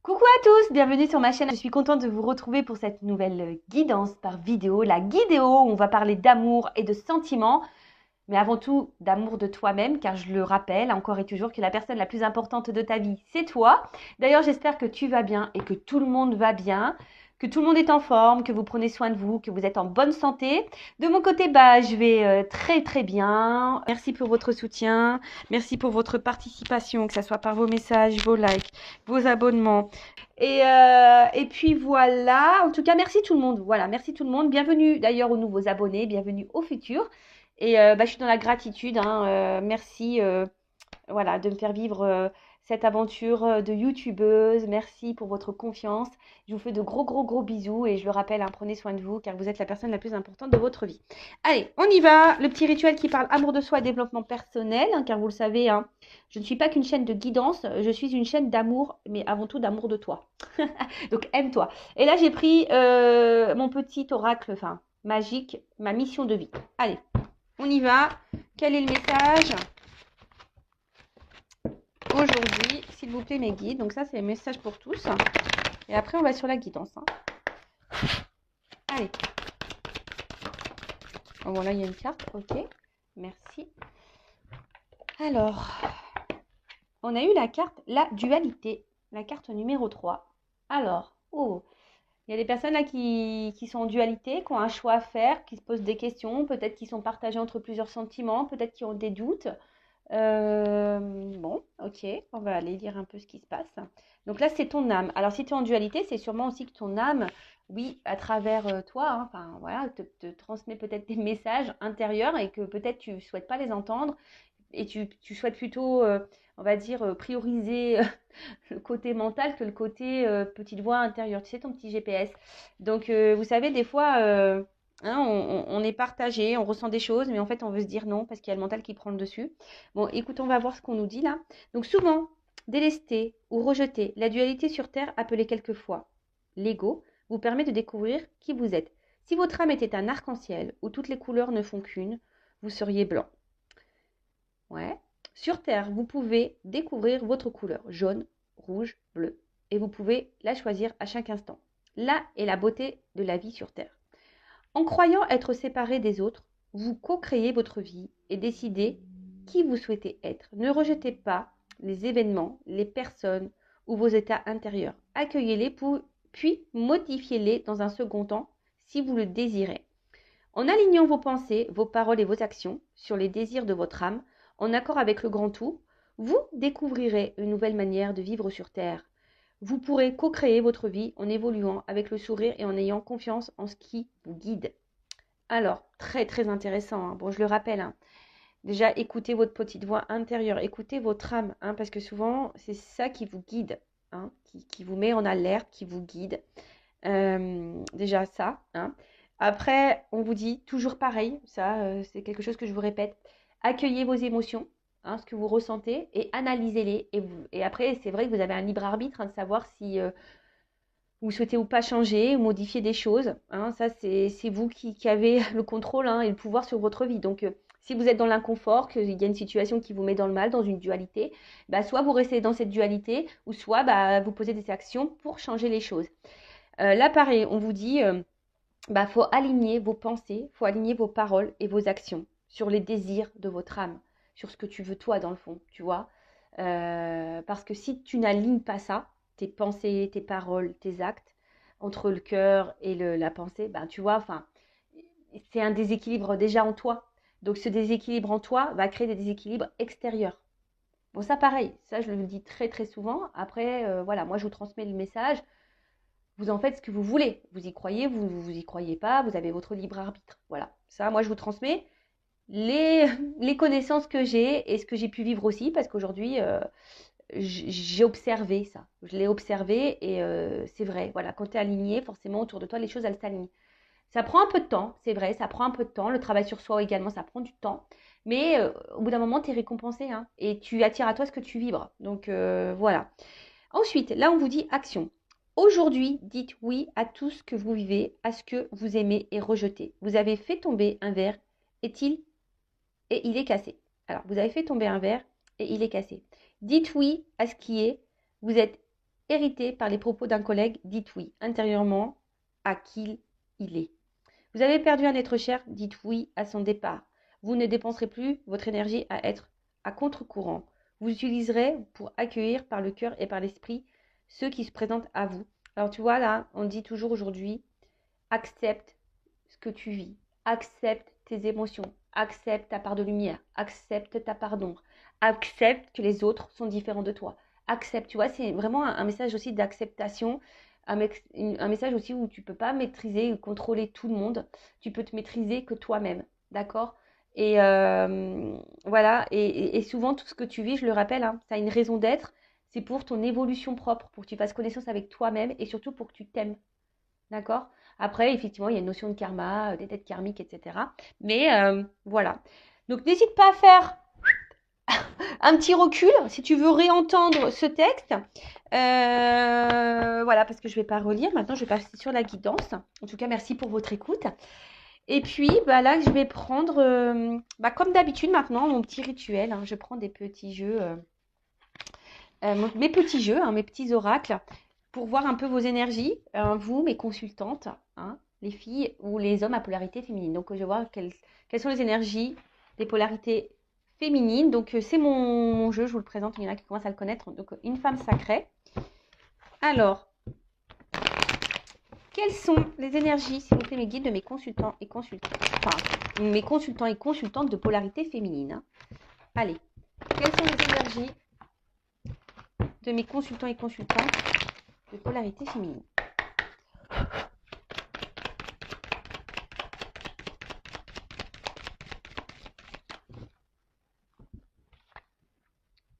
Coucou à tous, bienvenue sur ma chaîne. Je suis contente de vous retrouver pour cette nouvelle guidance par vidéo, la guidéo où on va parler d'amour et de sentiments, mais avant tout d'amour de toi-même, car je le rappelle encore et toujours que la personne la plus importante de ta vie, c'est toi. D'ailleurs, j'espère que tu vas bien et que tout le monde va bien, que tout le monde est en forme, que vous prenez soin de vous, que vous êtes en bonne santé. De mon côté, je vais très très bien. Merci pour votre soutien, merci pour votre participation, que ce soit par vos messages, vos likes, vos abonnements. Et puis voilà, en tout cas, merci tout le monde. Voilà, merci tout le monde. Bienvenue d'ailleurs aux nouveaux abonnés, bienvenue aux futurs. Et je suis dans la gratitude, hein, merci voilà, de me faire vivre cette aventure de youtubeuse. Merci pour votre confiance. Je vous fais de gros, gros, gros bisous. Et je le rappelle, hein, prenez soin de vous car vous êtes la personne la plus importante de votre vie. Allez, on y va. Le petit rituel qui parle amour de soi et développement personnel. Hein, car vous le savez, hein, je ne suis pas qu'une chaîne de guidance. Je suis une chaîne d'amour, mais avant tout d'amour de toi. Donc, aime-toi. Et là, j'ai pris mon petit oracle, enfin, magique, ma mission de vie. Allez, on y va. Quel est le message aujourd'hui, s'il vous plaît, mes guides? Donc ça, c'est le message pour tous. Et après, on va sur la guidance. Hein. Allez. Oh, bon, là, il y a une carte. Ok. Merci. Alors, on a eu la carte, la dualité. La carte numéro 3. Alors, oh, il y a des personnes là qui sont en dualité, qui ont un choix à faire, qui se posent des questions, peut-être qui sont partagés entre plusieurs sentiments, peut-être qui ont des doutes. Bon, ok, on va aller lire un peu ce qui se passe. Donc là, c'est ton âme. Alors, si tu es en dualité, c'est sûrement aussi que ton âme, oui, à travers toi, hein, enfin voilà, te transmet peut-être des messages intérieurs et que peut-être tu ne souhaites pas les entendre et tu souhaites plutôt, on va dire, prioriser le côté mental que le côté petite voix intérieure. Tu sais, ton petit GPS. Donc, vous savez, des fois, hein, on est partagé, on ressent des choses, mais en fait, on veut se dire non parce qu'il y a le mental qui prend le dessus. Bon, écoute, on va voir ce qu'on nous dit là. Donc, souvent, délesté ou rejeté, la dualité sur Terre, appelée quelquefois l'ego, vous permet de découvrir qui vous êtes. Si votre âme était un arc-en-ciel où toutes les couleurs ne font qu'une, vous seriez blanc. Ouais. Sur Terre, vous pouvez découvrir votre couleur, jaune, rouge, bleu, et vous pouvez la choisir à chaque instant. Là est la beauté de la vie sur Terre. En croyant être séparé des autres, vous co-créez votre vie et décidez qui vous souhaitez être. Ne rejetez pas les événements, les personnes ou vos états intérieurs. Accueillez-les puis modifiez-les dans un second temps si vous le désirez. En alignant vos pensées, vos paroles et vos actions sur les désirs de votre âme, en accord avec le grand tout, vous découvrirez une nouvelle manière de vivre sur Terre. Vous pourrez co-créer votre vie en évoluant avec le sourire et en ayant confiance en ce qui vous guide. Alors, très très intéressant, hein. Bon, je le rappelle, hein. Déjà, écoutez votre petite voix intérieure, écoutez votre âme, hein, parce que souvent, c'est ça qui vous guide, hein, qui vous met en alerte, qui vous guide. Déjà ça, hein. Après, on vous dit toujours pareil, ça c'est quelque chose que je vous répète, accueillez vos émotions, hein, ce que vous ressentez, et analysez-les. Et après, c'est vrai que vous avez un libre arbitre, hein, de savoir si vous souhaitez ou pas changer, ou modifier des choses. Hein. Ça, c'est vous qui avez le contrôle, hein, et le pouvoir sur votre vie. Donc, si vous êtes dans l'inconfort, qu'il y a une situation qui vous met dans le mal, dans une dualité, soit vous restez dans cette dualité, ou soit vous posez des actions pour changer les choses. Là, pareil, on vous dit, faut aligner vos pensées, faut aligner vos paroles et vos actions sur les désirs de votre âme, sur ce que tu veux toi dans le fond, tu vois. Parce que si tu n'alignes pas ça, tes pensées, tes paroles, tes actes, entre le cœur et la pensée, tu vois, enfin, c'est un déséquilibre déjà en toi. Donc ce déséquilibre en toi va créer des déséquilibres extérieurs. Bon, ça pareil, ça je le dis très très souvent. Après, voilà, moi je vous transmets le message. Vous en faites ce que vous voulez. Vous y croyez, vous y croyez pas, vous avez votre libre arbitre. Voilà. Ça, moi, je vous transmets les connaissances que j'ai et ce que j'ai pu vivre aussi, parce qu'aujourd'hui, j'ai observé ça. Je l'ai observé et c'est vrai. Voilà, quand tu es aligné, forcément, autour de toi, les choses, elles s'alignent. Ça prend un peu de temps, c'est vrai, ça prend un peu de temps. Le travail sur soi également, ça prend du temps. Mais au bout d'un moment, tu es récompensé, hein, et tu attires à toi ce que tu vibres. Donc, voilà. Ensuite, là, on vous dit action. Aujourd'hui, dites oui à tout ce que vous vivez, à ce que vous aimez et rejetez. Vous avez fait tomber un verre, et il est cassé. Alors, vous avez fait tomber un verre et il est cassé. Dites oui à ce qui est. Vous êtes irrité par les propos d'un collègue, dites oui intérieurement à qui il est. Vous avez perdu un être cher, dites oui à son départ. Vous ne dépenserez plus votre énergie à être à contre-courant. Vous utiliserez pour accueillir par le cœur et par l'esprit ceux qui se présentent à vous. Alors tu vois là, on dit toujours aujourd'hui, accepte ce que tu vis, accepte tes émotions, accepte ta part de lumière, accepte ta part d'ombre, accepte que les autres sont différents de toi. Accepte, tu vois, c'est vraiment un message aussi d'acceptation, un message aussi où tu ne peux pas maîtriser ou contrôler tout le monde, tu peux te maîtriser que toi-même, d'accord? Et voilà, et souvent tout ce que tu vis, je le rappelle, hein, ça a une raison d'être, c'est pour ton évolution propre, pour que tu fasses connaissance avec toi-même et surtout pour que tu t'aimes, d'accord? Après, effectivement, il y a une notion de karma, des têtes karmiques, etc. Mais voilà. Donc, n'hésite pas à faire un petit recul si tu veux réentendre ce texte. Voilà, parce que je ne vais pas relire. Maintenant, je vais passer sur la guidance. En tout cas, merci pour votre écoute. Et puis, bah, là, je vais prendre, comme d'habitude maintenant, mon petit rituel. Hein. Je prends des petits jeux, mes petits jeux, hein, mes petits oracles, pour voir un peu vos énergies, vous, mes consultantes, hein, les filles ou les hommes à polarité féminine. Donc, je vais voir quelles sont les énergies des polarités féminines. Donc, c'est mon jeu, je vous le présente, il y en a qui commencent à le connaître. Donc, une femme sacrée. Alors, quelles sont les énergies, s'il vous plaît, mes guides de mes consultants et consultantes, enfin, mes consultants et consultantes de polarité féminine, hein. Allez, quelles sont les énergies de mes consultants et consultantes de polarité féminine?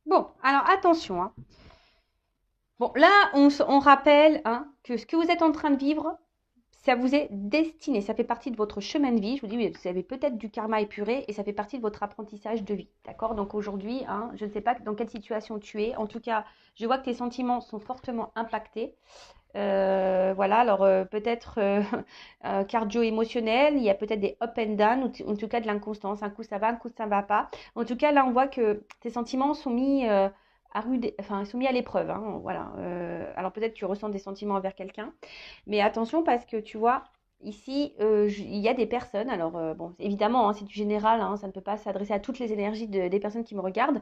Bon, alors attention, hein. Bon, là, on rappelle, hein, que ce que vous êtes en train de vivre, ça vous est destiné, ça fait partie de votre chemin de vie. Je vous dis, vous avez peut-être du karma épuré et ça fait partie de votre apprentissage de vie, d'accord? Donc aujourd'hui, hein, je ne sais pas dans quelle situation tu es. En tout cas, je vois que tes sentiments sont fortement impactés. Voilà, alors peut-être cardio-émotionnel, il y a peut-être des up and down, ou en tout cas de l'inconstance. Un coup ça va, un coup ça ne va pas. En tout cas, là, on voit que tes sentiments sont mis ils sont mis à l'épreuve, hein, voilà. Alors peut-être que tu ressens des sentiments envers quelqu'un, mais attention parce que tu vois, ici, il y a des personnes, alors bon, évidemment, hein, c'est du général, hein, ça ne peut pas s'adresser à toutes les énergies des personnes qui me regardent,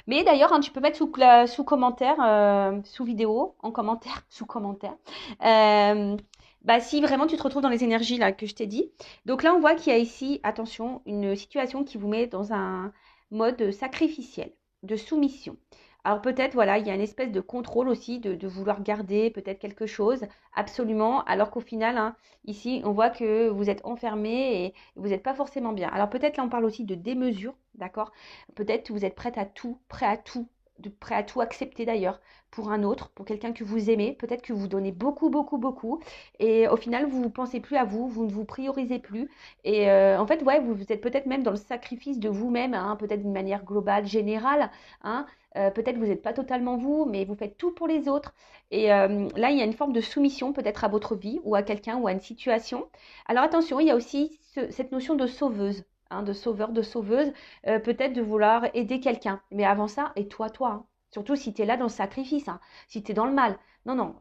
mais d'ailleurs, hein, tu peux mettre sous commentaire, sous vidéo, en commentaire, sous commentaire, si vraiment tu te retrouves dans les énergies là que je t'ai dit. Donc là, on voit qu'il y a ici, attention, une situation qui vous met dans un mode sacrificiel, de soumission. Alors peut-être, voilà, il y a une espèce de contrôle aussi, de vouloir garder peut-être quelque chose, absolument, alors qu'au final, hein, ici, on voit que vous êtes enfermé et vous n'êtes pas forcément bien. Alors peut-être là, on parle aussi de démesure, d'accord? Peut-être que vous êtes prêt à tout, prêt à tout accepter d'ailleurs pour un autre, pour quelqu'un que vous aimez. Peut-être que vous donnez beaucoup, beaucoup, beaucoup. Et au final, vous ne pensez plus à vous, vous ne vous priorisez plus. Et en fait, ouais, vous êtes peut-être même dans le sacrifice de vous-même, hein, peut-être d'une manière globale, générale, hein. Peut-être que vous n'êtes pas totalement vous, mais vous faites tout pour les autres. Et là, il y a une forme de soumission peut-être à votre vie ou à quelqu'un ou à une situation. Alors attention, il y a aussi cette notion de sauveuse, hein, de sauveur, de sauveuse, peut-être de vouloir aider quelqu'un. Mais avant ça, et toi, hein. Surtout si tu es là dans le sacrifice, hein, si tu es dans le mal. Non, non,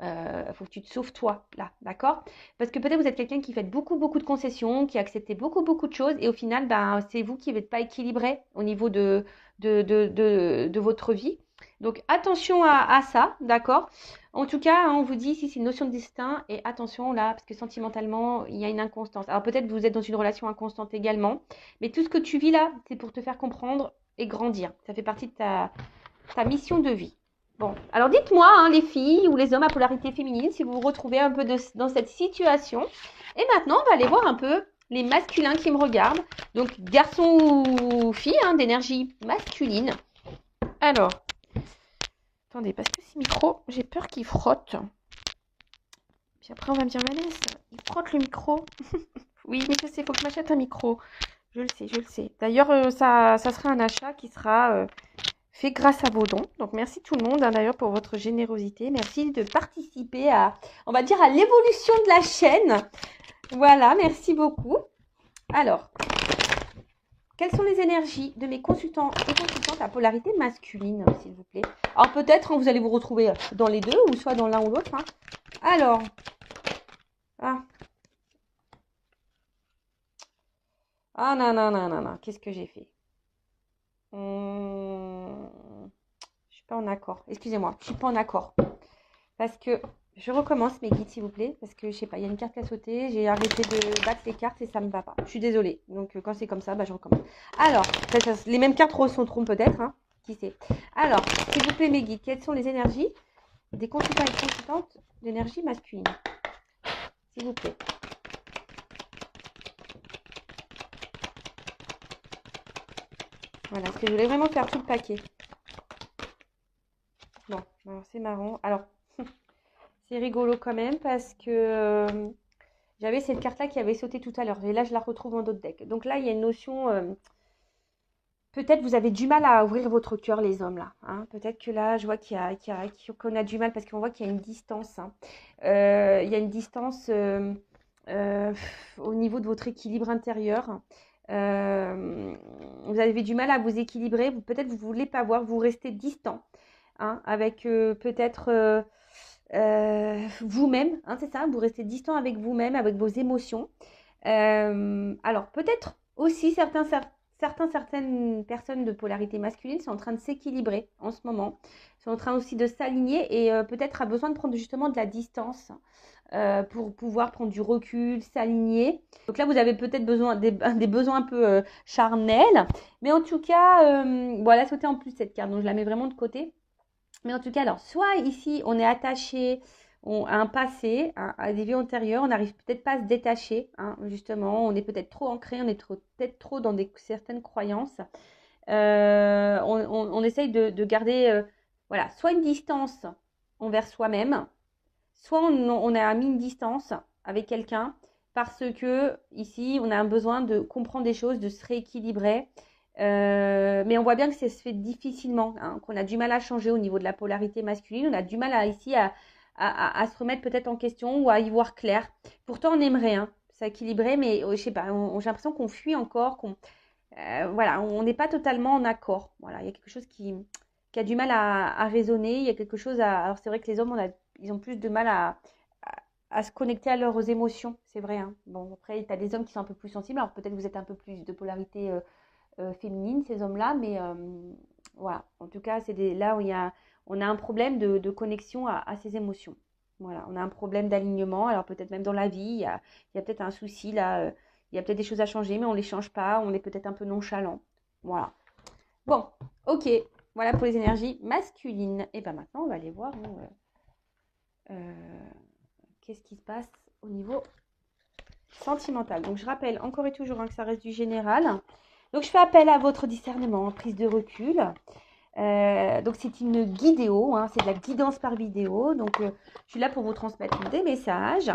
faut que tu te sauves toi, là, d'accord? Parce que peut-être vous êtes quelqu'un qui fait beaucoup, beaucoup de concessions, qui accepte beaucoup, beaucoup de choses, et au final, c'est vous qui n'êtes pas équilibré au niveau de votre vie. Donc attention à ça, d'accord? En tout cas, hein, on vous dit ici c'est une notion de destin et attention là, parce que sentimentalement, il y a une inconstance. Alors peut-être que vous êtes dans une relation inconstante également, mais tout ce que tu vis là, c'est pour te faire comprendre et grandir. Ça fait partie de ta mission de vie. Bon, alors dites-moi, hein, les filles ou les hommes à polarité féminine, si vous vous retrouvez un peu dans cette situation. Et maintenant, on va aller voir un peu les masculins qui me regardent. Donc, garçons ou filles, hein, d'énergie masculine. Alors, attendez, parce que ce micro, j'ai peur qu'il frotte. Puis après, on va me dire, Vanessa, il frotte le micro. Oui, mais je sais, il faut que je m'achète un micro. Je le sais, je le sais. D'ailleurs, ça sera un achat qui sera fait grâce à vos dons. Donc, merci tout le monde, hein, d'ailleurs, pour votre générosité. Merci de participer à, on va dire, à l'évolution de la chaîne. Voilà, merci beaucoup. Alors, quelles sont les énergies de mes consultants et consultantes à polarité masculine, s'il vous plaît? Alors peut-être, hein, vous allez vous retrouver dans les deux, ou soit dans l'un ou l'autre. Hein. Alors, ah non, non, non, non, non, qu'est-ce que j'ai fait? Je suis pas en accord. Excusez-moi, je suis pas en accord. Parce que je recommence mes guides, s'il vous plaît. Parce que je sais pas, il y a une carte qui a sauté. J'ai arrêté de battre les cartes et ça me va pas. Je suis désolée. Donc quand c'est comme ça, bah, je recommence. Alors, les mêmes cartes ressauteront peut-être. Hein, qui sait. Alors, s'il vous plaît, mes guides, quelles sont les énergies des consultants et consultantes d'énergie masculine? S'il vous plaît. Voilà, parce que je voulais vraiment faire tout le paquet. Bon, alors c'est marrant. Alors, c'est rigolo quand même parce que j'avais cette carte-là qui avait sauté tout à l'heure. Et là, je la retrouve en d'autres decks. Donc là, il y a une notion... peut-être vous avez du mal à ouvrir votre cœur, les hommes, là. Hein. Peut-être que là, je vois qu'on a du mal parce qu'on voit qu'il y a une distance. Hein. Il y a une distance au niveau de votre équilibre intérieur. Vous avez du mal à vous équilibrer. Peut-être vous ne voulez pas voir, vous restez distant. Hein, avec peut-être vous-même, hein, c'est ça, vous restez distant avec vous-même, avec vos émotions. Alors peut-être aussi certaines personnes de polarité masculine sont en train de s'équilibrer en ce moment, sont en train aussi de s'aligner et peut-être a besoin de prendre justement de la distance pour pouvoir prendre du recul, s'aligner. Donc là, vous avez peut-être besoin des besoins un peu charnels, mais en tout cas, voilà, sauter en plus cette carte, donc je la mets vraiment de côté. Mais en tout cas, alors, soit ici, on est attaché à un passé, à des vies antérieures, on n'arrive peut-être pas à se détacher, hein, justement, on est peut-être trop ancré, on est peut-être trop dans certaines croyances. On essaye de garder, voilà, soit une distance envers soi-même, soit on a mis une distance avec quelqu'un parce que ici, on a un besoin de comprendre des choses, de se rééquilibrer. Mais on voit bien que ça se fait difficilement, hein, qu'on a du mal à changer au niveau de la polarité masculine. On a du mal ici à se remettre peut-être en question ou à y voir clair. Pourtant, on aimerait s'équilibrer, mais je sais pas, j'ai l'impression qu'on fuit encore, voilà, on n'est pas totalement en accord. Voilà, il y a quelque chose qui a du mal à raisonner. Il y a quelque chose à. Alors, c'est vrai que les hommes, ils ont plus de mal à se connecter à leurs émotions, c'est vrai. Hein. Bon, après, tu as des hommes qui sont un peu plus sensibles. Alors, peut-être que vous êtes un peu plus de polarité féminine, ces hommes-là, mais voilà. En tout cas, là où on a un problème de connexion à ces émotions. Voilà, on a un problème d'alignement. Alors, peut-être même dans la vie, il y a peut-être un souci là. Il y a peut-être des choses à changer, mais on ne les change pas. On est peut-être un peu nonchalant. Voilà. Bon, ok. Voilà pour les énergies masculines. Et bien maintenant, on va aller voir qu'est-ce qui se passe au niveau sentimental. Donc, je rappelle encore et toujours que ça reste du général. Donc, je fais appel à votre discernement, prise de recul. Donc, c'est une guidéo, hein, c'est de la guidance par vidéo. Donc, je suis là pour vous transmettre des messages.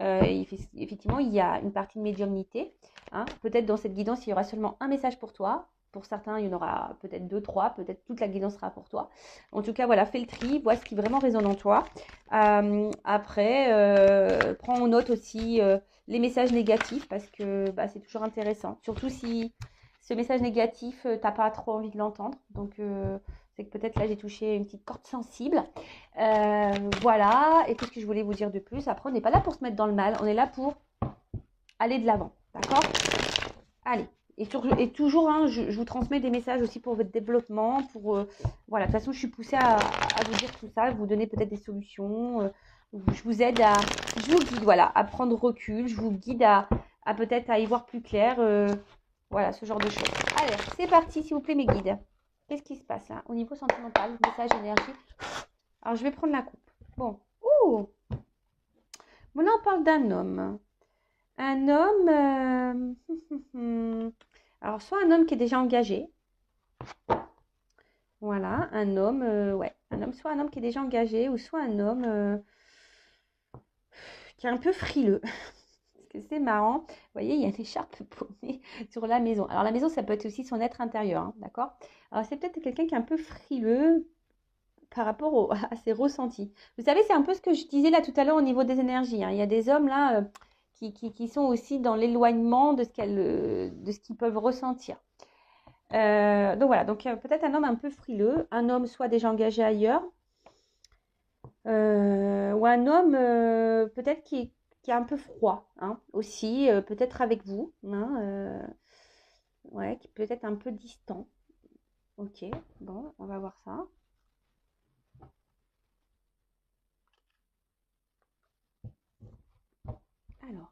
Effectivement, il y a une partie de médiumnité. Hein. Peut-être dans cette guidance, il y aura seulement un message pour toi. Pour certains, il y en aura peut-être 2, 3. Peut-être toute la guidance sera pour toi. En tout cas, voilà, fais le tri. Vois ce qui vraiment résonne en toi. Après, prends en note aussi les messages négatifs parce que c'est toujours intéressant. Surtout si ce message négatif, tu n'as pas trop envie de l'entendre. Donc, c'est que peut-être là, j'ai touché une petite corde sensible. Voilà. Et qu'est-ce que je voulais vous dire de plus? Après, on n'est pas là pour se mettre dans le mal. On est là pour aller de l'avant. D'accord? Allez. Et toujours, hein, je vous transmets des messages aussi pour votre développement. Voilà. De toute façon, je suis poussée à vous dire tout ça, vous donner peut-être des solutions. Je vous aide je vous guide, voilà, à prendre recul. Je vous guide à peut-être à y voir plus clair. Voilà, ce genre de choses. Allez, c'est parti, s'il vous plaît, mes guides. Qu'est-ce qui se passe là? Au niveau sentimental, message, énergie. Alors, je vais prendre la coupe. Bon. Ouh! Bon, là, on parle d'un homme. Un homme... alors, soit un homme qui est déjà engagé. Voilà, un homme... ouais, un homme, soit un homme qui est déjà engagé, ou soit un homme qui est un peu frileux. C'est marrant. Vous voyez, il y a une écharpe paumée sur la maison. Alors, la maison, ça peut être aussi son être intérieur, hein, d'accord? Alors, c'est peut-être quelqu'un qui est un peu frileux par rapport à ses ressentis. Vous savez, c'est un peu ce que je disais là tout à l'heure au niveau des énergies. Hein. Il y a des hommes là qui sont aussi dans l'éloignement de ce qu'ils peuvent ressentir. Donc voilà, donc peut-être un homme un peu frileux, un homme soit déjà engagé ailleurs, ou un homme peut-être qui est un peu froid, hein, aussi, peut-être avec vous, hein, ouais, qui peut être un peu distant. Ok, bon, on va voir ça. Alors,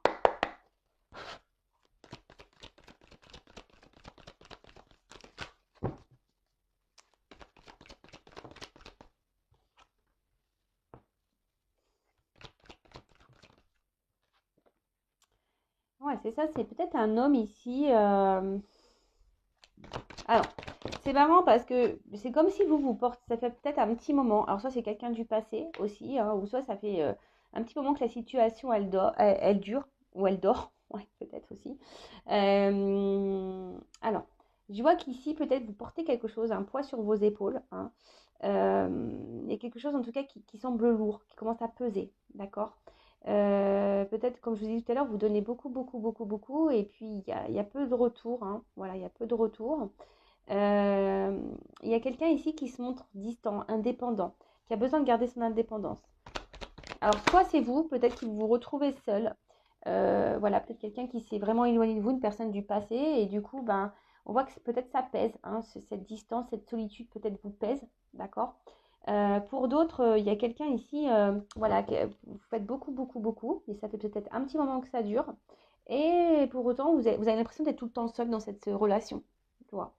ouais, c'est ça, c'est peut-être un homme ici. Alors, c'est marrant parce que c'est comme si vous portez, ça fait peut-être un petit moment. Alors, soit c'est quelqu'un du passé aussi, hein, ou soit ça fait un petit moment que la situation elle dure, ou elle dort, ouais, peut-être aussi. Alors, je vois qu'ici, peut-être vous portez quelque chose, un poids sur vos épaules, hein. Il y a quelque chose en tout cas qui semble lourd, qui commence à peser, d'accord? Peut-être, comme je vous ai dit tout à l'heure, vous donnez beaucoup, beaucoup, beaucoup, beaucoup, et puis il y a peu de retour, hein. Voilà, il y a peu de retour. Euh, il y a quelqu'un ici qui se montre distant, indépendant, qui a besoin de garder son indépendance. Alors, soit c'est vous, peut-être que vous vous retrouvez seul. Voilà, peut-être quelqu'un qui s'est vraiment éloigné de vous, une personne du passé, et du coup, ben, on voit que peut-être ça pèse, hein, cette distance, cette solitude peut-être vous pèse, d'accord? Pour d'autres, il y a quelqu'un ici, voilà, vous faites beaucoup, beaucoup, beaucoup, et ça fait peut-être un petit moment que ça dure, et pour autant, vous avez l'impression d'être tout le temps seul dans cette relation, tu vois.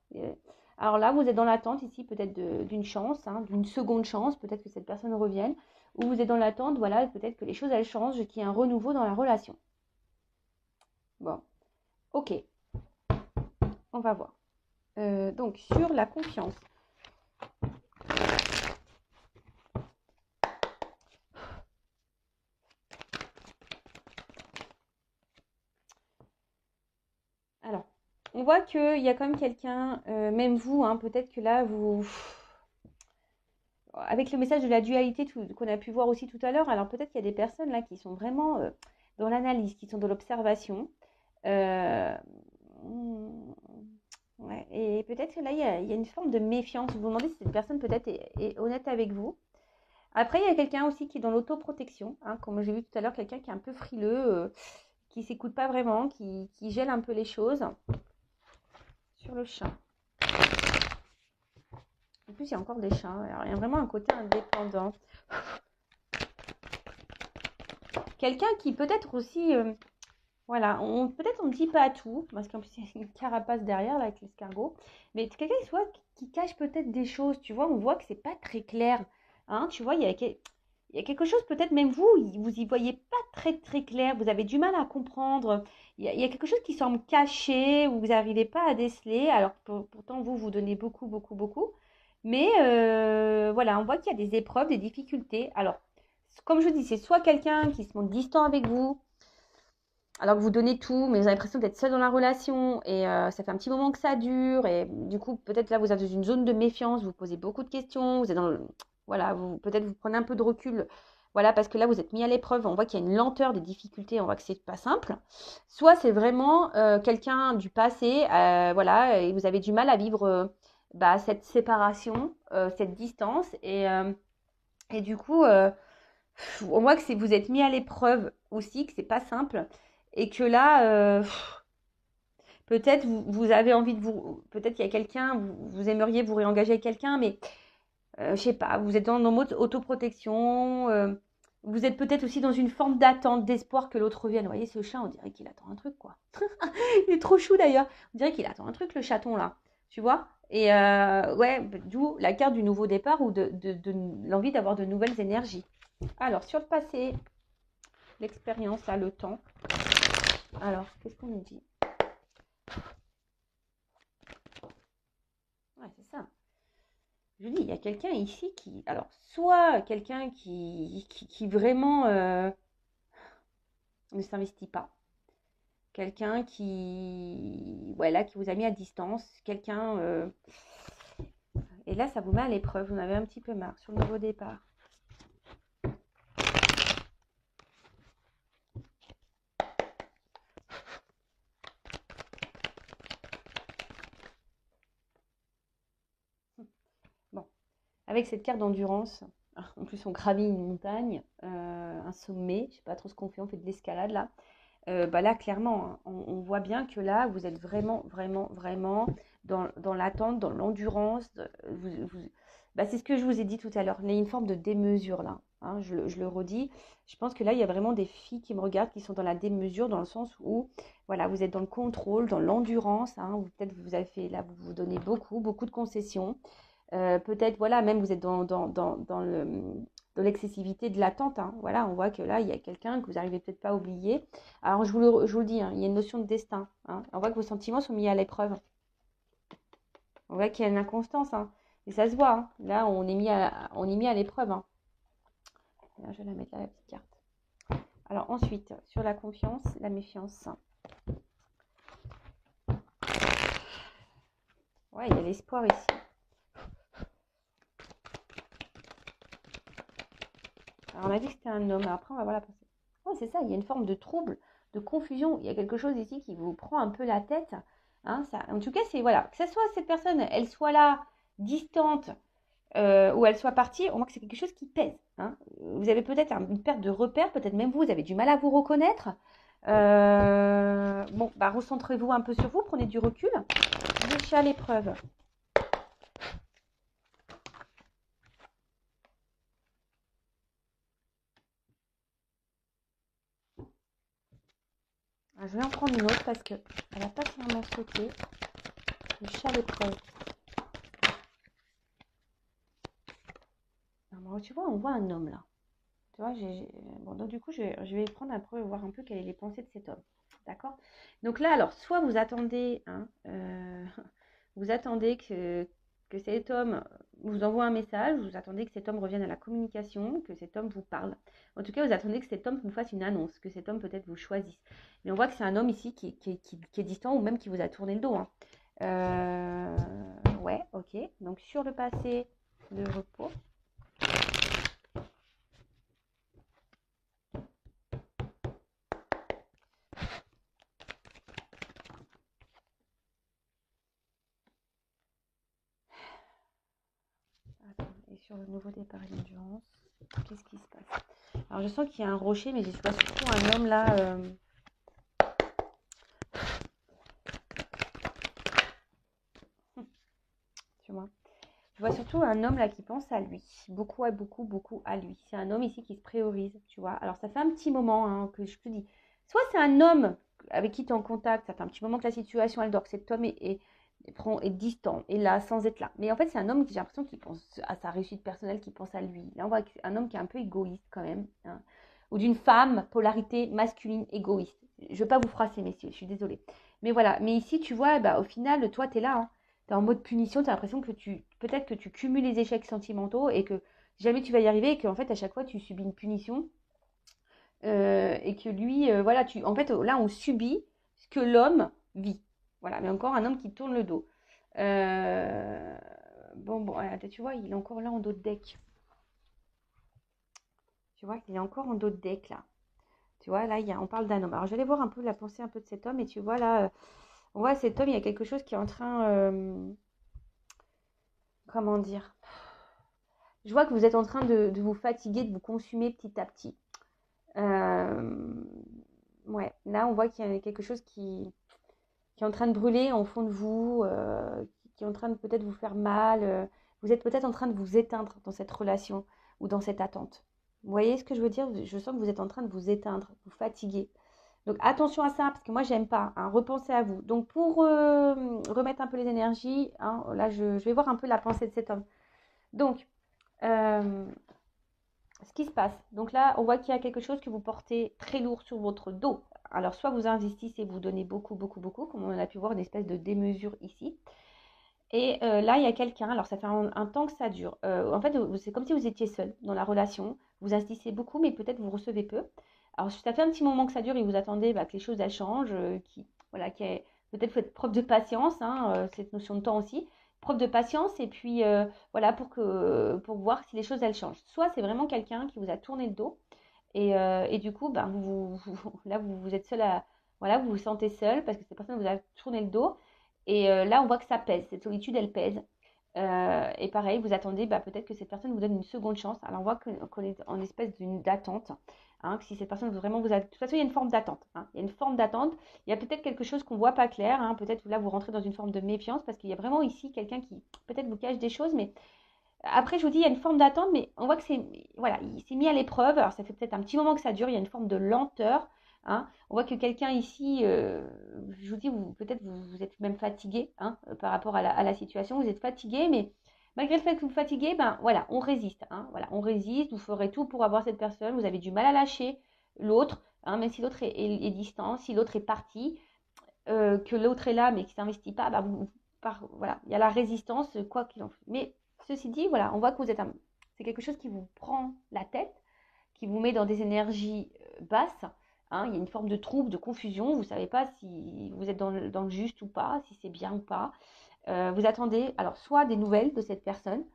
Alors là, vous êtes dans l'attente ici, peut-être d'une chance, hein, d'une seconde chance, peut-être que cette personne revienne, ou vous êtes dans l'attente, voilà, peut-être que les choses elles changent, qu'il y ait un renouveau dans la relation. Bon, ok, on va voir. Donc, sur la confiance. Alors, on voit qu'il y a quand même quelqu'un, même vous, hein, peut-être que là, avec le message de la dualité qu'on a pu voir aussi tout à l'heure, alors peut-être qu'il y a des personnes là qui sont vraiment dans l'analyse, qui sont dans l'observation. Euh, hmm, ouais, et peut-être que là, il y a une forme de méfiance. Vous vous demandez si cette personne peut-être est honnête avec vous. Après, il y a quelqu'un aussi qui est dans l'autoprotection, hein, comme j'ai vu tout à l'heure, quelqu'un qui est un peu frileux, qui s'écoute pas vraiment, qui gèle un peu les choses. Sur le chat. En plus, il y a encore des chats. Alors, il y a vraiment un côté indépendant. Quelqu'un qui peut-être aussi, voilà, peut-être on ne dit pas tout, parce qu'en plus il y a une carapace derrière là avec l'escargot, mais quelqu'un qui cache peut-être des choses, tu vois, on voit que c'est pas très clair, hein, tu vois, il y a quelque chose, peut-être même vous, vous y voyez pas très très clair, vous avez du mal à comprendre, il y a quelque chose qui semble caché, ou vous n'arrivez pas à déceler, alors pourtant vous donnez beaucoup, beaucoup, beaucoup, mais voilà, on voit qu'il y a des épreuves, des difficultés, alors comme je vous dis, c'est soit quelqu'un qui se montre distant avec vous, alors que vous donnez tout, mais vous avez l'impression d'être seul dans la relation, et ça fait un petit moment que ça dure, et du coup, peut-être là, vous êtes dans une zone de méfiance, vous posez beaucoup de questions, vous êtes dans le... Voilà, peut-être vous prenez un peu de recul, voilà, parce que là, vous êtes mis à l'épreuve, on voit qu'il y a une lenteur, des difficultés, on voit que c'est pas simple. Soit c'est vraiment quelqu'un du passé, voilà, et vous avez du mal à vivre cette séparation, cette distance, et du coup, on voit que vous êtes mis à l'épreuve aussi, que c'est pas simple, et que là, peut-être vous avez envie de peut-être qu'il y a quelqu'un, vous aimeriez vous réengager avec quelqu'un, mais je sais pas, vous êtes dans le mode autoprotection, vous êtes peut-être aussi dans une forme d'attente, d'espoir que l'autre revienne. Vous voyez, ce chat, on dirait qu'il attend un truc, quoi. Il est trop chou d'ailleurs. On dirait qu'il attend un truc, le chaton, là. Tu vois? Et ouais, d'où la carte du nouveau départ ou de l'envie d'avoir de nouvelles énergies. Alors, sur le passé, l'expérience, là, le temps. Alors, qu'est-ce qu'on nous dit? Ouais, c'est ça. Je dis, il y a quelqu'un ici qui... Alors, soit quelqu'un qui vraiment ne s'investit pas. Quelqu'un voilà, qui vous a mis à distance. Quelqu'un... Et là, ça vous met à l'épreuve. Vous en avez un petit peu marre sur le nouveau départ. avec cette carte d'endurance. En plus, on gravit une montagne, un sommet. Je sais pas trop ce qu'on fait. On fait de l'escalade là. Bah là, clairement, hein, on voit bien que là, vous êtes vraiment, vraiment, vraiment dans l'attente, dans l'endurance. Bah, c'est ce que je vous ai dit tout à l'heure. Il y a une forme de démesure là, hein, je le redis. Je pense que là, il y a vraiment des filles qui me regardent qui sont dans la démesure, dans le sens où, voilà, vous êtes dans le contrôle, dans l'endurance. Hein, ou peut-être vous avez fait, là, vous vous donnez beaucoup, beaucoup de concessions. Peut-être, voilà, même vous êtes dans l'excessivité de l'attente. Hein. Voilà, on voit que là, il y a quelqu'un que vous n'arrivez peut-être pas à oublier. Alors, je vous le dis, hein, il y a une notion de destin. Hein. On voit que vos sentiments sont mis à l'épreuve. On voit qu'il y a une inconstance. Hein. Et ça se voit. Hein. Là, on est mis à l'épreuve. Hein. Là, je vais la mettre là, la petite carte. Alors, ensuite, sur la confiance, la méfiance. Ouais, il y a l'espoir ici. Alors, on a dit que c'était un homme. Après, on va voir la pensée. Ouais, c'est ça, il y a une forme de trouble, de confusion. Il y a quelque chose ici qui vous prend un peu la tête. Hein, ça, en tout cas, c'est voilà, que ce soit cette personne, elle soit là, distante, ou elle soit partie, on voit que c'est quelque chose qui pèse. Hein. Vous avez peut-être une perte de repère, peut-être même vous avez du mal à vous reconnaître. Bon, bah, recentrez-vous un peu sur vous, prenez du recul. Déchet à l'épreuve. Je vais en prendre une autre parce qu'elle n'a pas finalement sauté. Le chat à l'épreuve. Tu vois, on voit un homme là. Tu vois, bon, donc du coup, je vais prendre un peu, voir un peu quelles sont les pensées de cet homme. D'accord? Donc là, alors, soit vous attendez, hein, vous attendez que cet homme vous envoie un message, vous attendez que cet homme revienne à la communication, que cet homme vous parle. En tout cas, vous attendez que cet homme vous fasse une annonce, que cet homme peut-être vous choisisse. Mais on voit que c'est un homme ici qui est distant ou même qui vous a tourné le dos. Hein. Ouais, ok. Donc sur le passé, le repos. Et sur le nouveau départ et l'endurance, qu'est-ce qui se passe? Alors je sens qu'il y a un rocher, mais je vois surtout un homme là. Tu vois, je vois surtout un homme là qui pense à lui, beaucoup, beaucoup, beaucoup à lui. C'est un homme ici qui se priorise, tu vois. Alors ça fait un petit moment hein, que je te dis. Soit c'est un homme avec qui tu es en contact, ça fait un petit moment que la situation elle dort, que cet homme est distant, est là sans être là. Mais en fait, c'est un homme qui j'ai l'impression qu'il pense à sa réussite personnelle, qui pense à lui. Là, on voit un homme qui est un peu égoïste quand même. Hein. Ou d'une femme, polarité masculine égoïste. Je ne veux pas vous froisser, messieurs, je suis désolée. Mais voilà, mais ici, tu vois, bah, au final, toi, tu es là. Hein. Tu es en mode punition, tu as l'impression que peut-être que tu cumules les échecs sentimentaux et que jamais tu vas y arriver et qu'en fait, à chaque fois, tu subis une punition. Et que lui, voilà, en fait, là, on subit ce que l'homme vit. Voilà, mais encore un homme qui tourne le dos. Euh, bon, tu vois, il est encore là en dos de deck. Tu vois qu'il est encore en dos de deck, là. Tu vois, là, on parle d'un homme. Alors, je vais aller voir un peu la pensée un peu de cet homme. Et tu vois, là, on voit cet homme, il y a quelque chose qui est en train... comment dire? Je vois que vous êtes en train de vous fatiguer, de vous consumer petit à petit. Ouais, là, on voit qu'il y a quelque chose qui est en train de brûler au fond de vous, qui est en train de peut-être vous faire mal. Vous êtes peut-être en train de vous éteindre dans cette relation ou dans cette attente. Vous voyez ce que je veux dire? Je sens que vous êtes en train de vous éteindre, vous fatiguer. Donc attention à ça, parce que moi, j'aime pas. Hein, repensez à vous. Donc pour remettre un peu les énergies, hein, là, je vais voir un peu la pensée de cet homme. Donc, ce qui se passe. Donc là, on voit qu'il y a quelque chose que vous portez très lourd sur votre dos. Alors, soit vous investissez, vous donnez beaucoup, beaucoup, beaucoup, comme on a pu voir une espèce de démesure ici. Et là, il y a quelqu'un, alors ça fait un temps que ça dure. En fait, c'est comme si vous étiez seul dans la relation. Vous investissez beaucoup, mais peut-être vous recevez peu. Alors, ça fait un petit moment que ça dure et vous attendez que les choses elles changent, voilà, peut-être faut être preuve de patience, hein, cette notion de temps aussi. Preuve de patience et puis voilà, pour voir si les choses elles changent. Soit c'est vraiment quelqu'un qui vous a tourné le dos et du coup, ben, là, vous êtes seul voilà, vous vous sentez seul parce que cette personne vous a tourné le dos. Et là, on voit que ça pèse. Cette solitude, elle pèse. Et pareil, vous attendez, bah, peut-être que cette personne vous donne une seconde chance. Alors, on voit qu'on est en espèce d'attente. Hein, que si cette personne vraiment vous a... De toute façon, il y a une forme d'attente. Hein. Il y a une forme d'attente. Il y a peut-être quelque chose qu'on ne voit pas clair. Hein. Peut-être là, vous rentrez dans une forme de méfiance parce qu'il y a vraiment ici quelqu'un qui peut-être vous cache des choses. Mais après, je vous dis, il y a une forme d'attente, mais on voit que c'est... Voilà, il s'est mis à l'épreuve. Alors, ça fait peut-être un petit moment que ça dure. Il y a une forme de lenteur. Hein. On voit que quelqu'un ici, je vous dis, peut-être vous êtes même fatigué hein, par rapport à la situation. Vous êtes fatigué, mais malgré le fait que vous fatiguez, ben voilà, on résiste. Hein, voilà, on résiste. Vous ferez tout pour avoir cette personne. Vous avez du mal à lâcher l'autre, hein, même si l'autre est distant, si l'autre est parti, que l'autre est là mais qui ne s'investit pas, bah, voilà, il y a la résistance, quoi qu'il en soit. Mais ceci dit, voilà, on voit que c'est quelque chose qui vous prend la tête, qui vous met dans des énergies basses. Hein, il y a une forme de trouble, de confusion. Vous ne savez pas si vous êtes dans le juste ou pas, si c'est bien ou pas. Vous attendez alors soit des nouvelles de cette personne,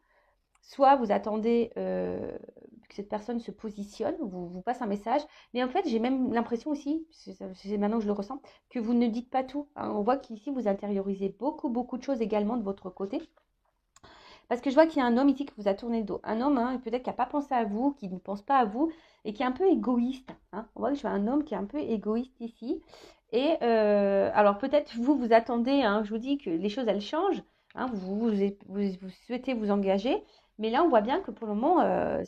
soit vous attendez que cette personne se positionne, vous passe un message. Mais en fait, j'ai même l'impression aussi, c'est maintenant que je le ressens, que vous ne dites pas tout. Hein. On voit qu'ici, vous intériorisez beaucoup, beaucoup de choses également de votre côté. Parce que je vois qu'il y a un homme ici qui vous a tourné le dos. Un homme, hein, peut-être qui n'a pas pensé à vous, qui ne pense pas à vous et qui est un peu égoïste. Hein. On voit que je vois un homme qui est un peu égoïste ici. Et alors peut-être vous attendez, hein, je vous dis que les choses, elles changent. Hein, vous souhaitez vous engager. Mais là, on voit bien que pour le moment,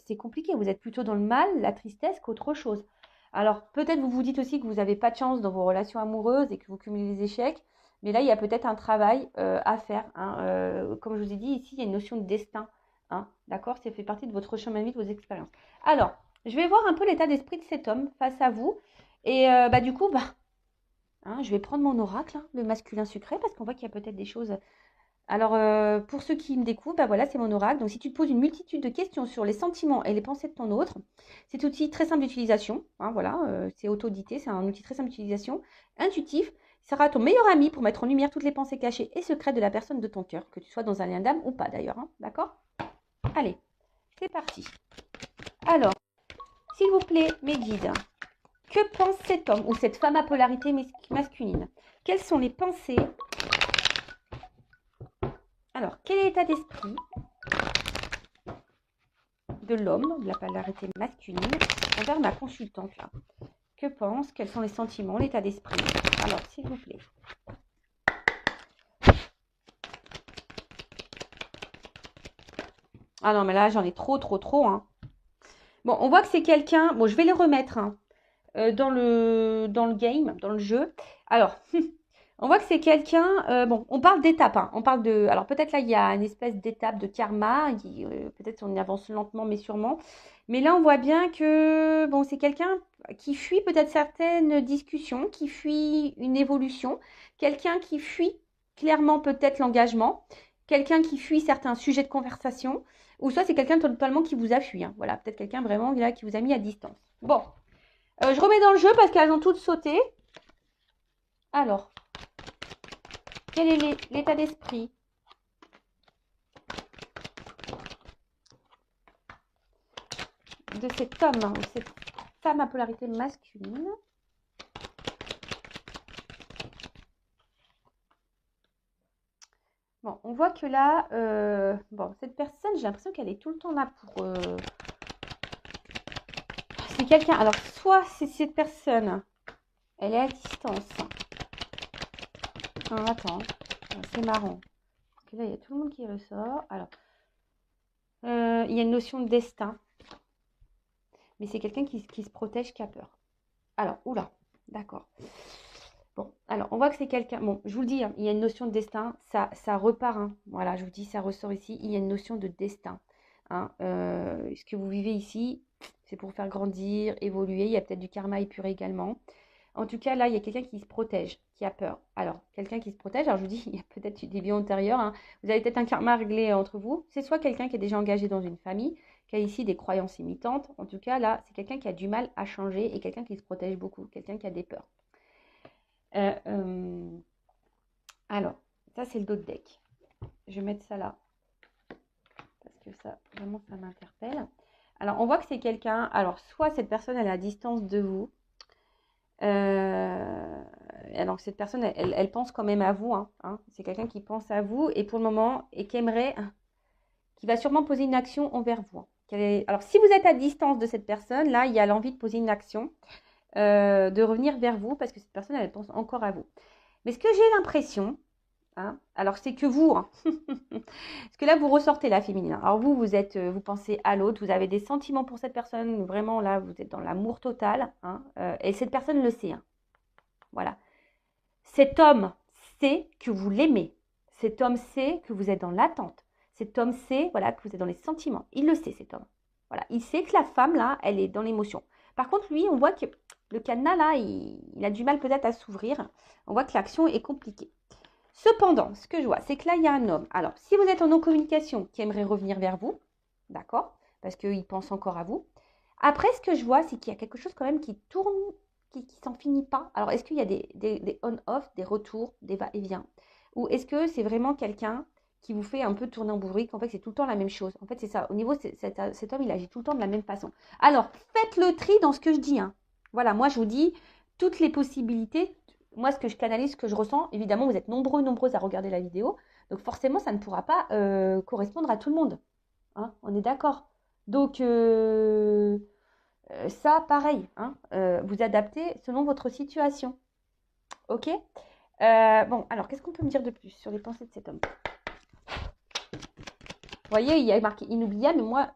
c'est compliqué. Vous êtes plutôt dans le mal, la tristesse qu'autre chose. Alors peut-être vous vous dites aussi que vous n'avez pas de chance dans vos relations amoureuses et que vous cumulez les échecs. Mais là, il y a peut-être un travail à faire. Hein. Comme je vous ai dit, ici, il y a une notion de destin. Hein. D'accord? Ça fait partie de votre chemin de vie, de vos expériences. Alors, je vais voir un peu l'état d'esprit de cet homme face à vous. Et du coup, hein, je vais prendre mon oracle, hein, le masculin sucré, parce qu'on voit qu'il y a peut-être des choses. Alors, pour ceux qui me découvrent, voilà, c'est mon oracle. Donc, si tu te poses une multitude de questions sur les sentiments et les pensées de ton autre, c'est un outil très simple d'utilisation. Hein, voilà, c'est auto-dité, c'est un outil très simple d'utilisation, intuitif. Il sera ton meilleur ami pour mettre en lumière toutes les pensées cachées et secrètes de la personne de ton cœur, que tu sois dans un lien d'âme ou pas d'ailleurs. Hein, d'accord? Allez, c'est parti. Alors, s'il vous plaît, mes guides, que pense cet homme ou cette femme à polarité masculine? Quelles sont les pensées? Alors, quel est l'état d'esprit de l'homme, de la polarité masculine, envers ma consultante là? Que pense? Quels sont les sentiments, l'état d'esprit? Alors, s'il vous plaît. Ah non, mais là, j'en ai trop. Hein. Bon, on voit que c'est quelqu'un... Bon, je vais les remettre hein, dans le game, dans le jeu. Alors, on voit que c'est quelqu'un... bon, on parle d'étape. Hein. On parle de... Alors, peut-être là, il y a une espèce d'étape de karma. Peut-être on y avance lentement, mais sûrement. Mais là, on voit bien que... Bon, c'est quelqu'un qui fuit peut-être certaines discussions, qui fuit une évolution. Quelqu'un qui fuit clairement peut-être l'engagement. Quelqu'un qui fuit certains sujets de conversation. Ou soit c'est quelqu'un totalement qui vous a fui. Hein. Voilà, peut-être quelqu'un vraiment là, qui vous a mis à distance. Bon, je remets dans le jeu parce qu'elles ont toutes sauté. Alors, quel est l'état d'esprit de cet homme ou cette femme à polarité masculine? Bon, on voit que là, bon, cette personne, j'ai l'impression qu'elle est tout le temps là pour... C'est quelqu'un... Alors, soit c'est cette personne, elle est à distance. Ah, attends, c'est marrant. Parce que là, il y a tout le monde qui ressort. Alors, il y a une notion de destin. Mais c'est quelqu'un qui se protège, qui a peur. Alors, oula, d'accord. Bon, alors, on voit que c'est quelqu'un... Bon, je vous le dis, hein, il y a une notion de destin. Ça repart. Hein. Voilà, je vous dis, ça ressort ici. Il y a une notion de destin. Hein. Ce que vous vivez ici, c'est pour faire grandir, évoluer. Il y a peut-être du karma épuré également. En tout cas, là, il y a quelqu'un qui se protège, qui a peur. Alors, quelqu'un qui se protège, alors je vous dis, il y a peut-être des vies antérieures. Hein. Vous avez peut-être un karma réglé entre vous. C'est soit quelqu'un qui est déjà engagé dans une famille, qui a ici des croyances imitantes. En tout cas, là, c'est quelqu'un qui a du mal à changer et quelqu'un qui se protège beaucoup, quelqu'un qui a des peurs. Alors, ça, c'est le dos de deck. Je vais mettre ça là. Parce que ça, vraiment, ça m'interpelle. Alors, on voit que c'est quelqu'un... Alors, soit cette personne, elle est à distance de vous. Alors, cette personne, elle pense quand même à vous. Hein. C'est quelqu'un qui pense à vous et pour le moment, et qui aimerait qui va sûrement poser une action envers vous. Alors, si vous êtes à distance de cette personne, là, il y a l'envie de poser une action, de revenir vers vous, parce que cette personne, elle pense encore à vous. Mais ce que j'ai l'impression, hein, alors c'est que vous, hein, parce que là, vous ressortez la féminine. Alors vous pensez à l'autre, vous avez des sentiments pour cette personne, vraiment, là, vous êtes dans l'amour total, hein, et cette personne le sait, hein. Voilà. Cet homme sait que vous l'aimez. Cet homme sait que vous êtes dans l'attente. Cet homme sait, voilà, que vous êtes dans les sentiments. Il le sait, cet homme. Voilà. Il sait que la femme, là, elle est dans l'émotion. Par contre, lui, on voit que le cadenas, là, il a du mal peut-être à s'ouvrir. On voit que l'action est compliquée. Cependant, ce que je vois, c'est que là, il y a un homme. Alors, si vous êtes en non-communication, qui aimerait revenir vers vous, d'accord, parce qu'il pense encore à vous. Après, ce que je vois, c'est qu'il y a quelque chose quand même qui tourne, qui s'en finit pas. Alors, est-ce qu'il y a des on-off, des retours, des va-et-vient? Ou est-ce que c'est vraiment quelqu'un qui vous fait un peu tourner en bourrique? En fait, c'est tout le temps la même chose. En fait, c'est ça. Au niveau, cet homme, il agit tout le temps de la même façon. Alors, faites le tri dans ce que je dis, hein. Voilà, moi, je vous dis toutes les possibilités. Moi, ce que je canalise, ce que je ressens, évidemment, vous êtes nombreuses à regarder la vidéo. Donc, forcément, ça ne pourra pas correspondre à tout le monde. Hein, on est d'accord. Donc, ça, pareil, hein, vous adaptez selon votre situation. Ok. Bon, alors, qu'est-ce qu'on peut me dire de plus sur les pensées de cet homme? Vous voyez, il y a marqué inoubliable, mais moi,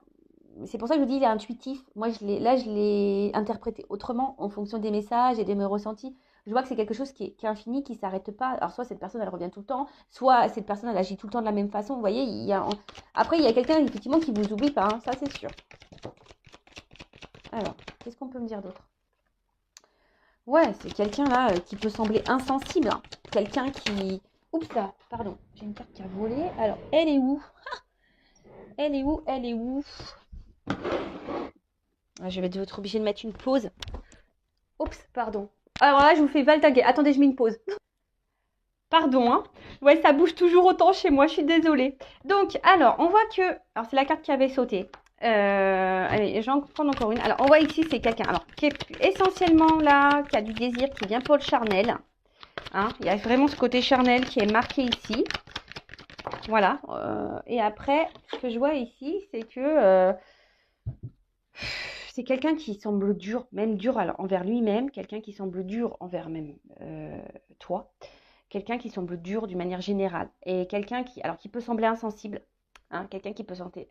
c'est pour ça que je vous dis, il est intuitif. Moi, je l'ai interprété autrement en fonction des messages et de mes ressentis. Je vois que c'est quelque chose qui est infini, qui ne s'arrête pas. Alors, soit cette personne, elle revient tout le temps, soit cette personne, elle agit tout le temps de la même façon. Vous voyez, après, il y a quelqu'un, effectivement, qui ne vous oublie pas, hein, ça, c'est sûr. Alors, qu'est-ce qu'on peut me dire d'autre? Ouais, c'est quelqu'un là qui peut sembler insensible, hein. Quelqu'un qui... Oups là, pardon, j'ai une carte qui a volé. Alors, elle est où? Elle est où? Elle est où? Je vais être obligée de mettre une pause. Oups, pardon. Alors là, je vous fais valtaguer. Attendez, je mets une pause. Pardon, hein. Ouais, ça bouge toujours autant chez moi, je suis désolée. Donc, alors, on voit que... Alors, c'est la carte qui avait sauté. Allez, j'en prends encore une. Alors, on voit ici, c'est quelqu'un, alors, qui est essentiellement là, qui a du désir, qui vient pour le charnel. Hein, il y a vraiment ce côté charnel qui est marqué ici. Voilà. Et après, ce que je vois ici, c'est que c'est quelqu'un qui semble dur, même dur envers lui-même, quelqu'un qui semble dur envers même toi, quelqu'un qui semble dur d'une manière générale, et quelqu'un qui peut sembler insensible, hein, quelqu'un qui peut sembler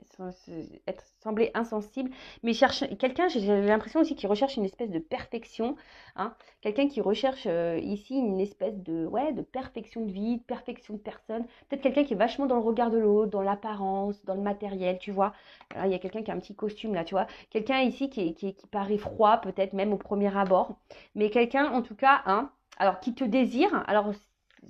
insensible, mais quelqu'un, j'ai l'impression aussi qu'il recherche une espèce de perfection, hein, quelqu'un qui recherche ici une espèce de perfection de vie, de perfection de personne, peut-être quelqu'un qui est vachement dans le regard de l'autre, dans l'apparence, dans le matériel, tu vois. Là, il y a quelqu'un qui a un petit costume là, tu vois, quelqu'un ici qui paraît froid, peut-être même au premier abord, mais quelqu'un en tout cas, hein, alors qui te désire, alors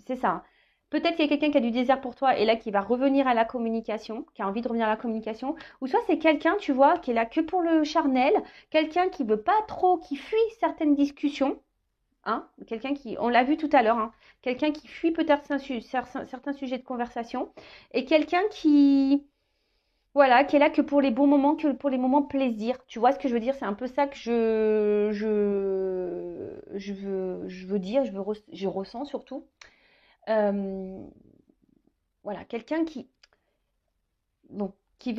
c'est ça, hein. Peut-être qu'il y a quelqu'un qui a du désir pour toi et là qui va revenir à la communication, qui a envie de revenir à la communication. Ou soit c'est quelqu'un, tu vois, qui est là que pour le charnel, quelqu'un qui veut pas trop, qui fuit certaines discussions. Hein, quelqu'un qui, on l'a vu tout à l'heure, hein, quelqu'un qui fuit peut-être certains sujets de conversation. Et quelqu'un qui, voilà, qui est là que pour les bons moments, que pour les moments plaisir. Tu vois ce que je veux dire? C'est un peu ça que je veux dire, je ressens surtout. Euh, voilà, quelqu'un bon, qui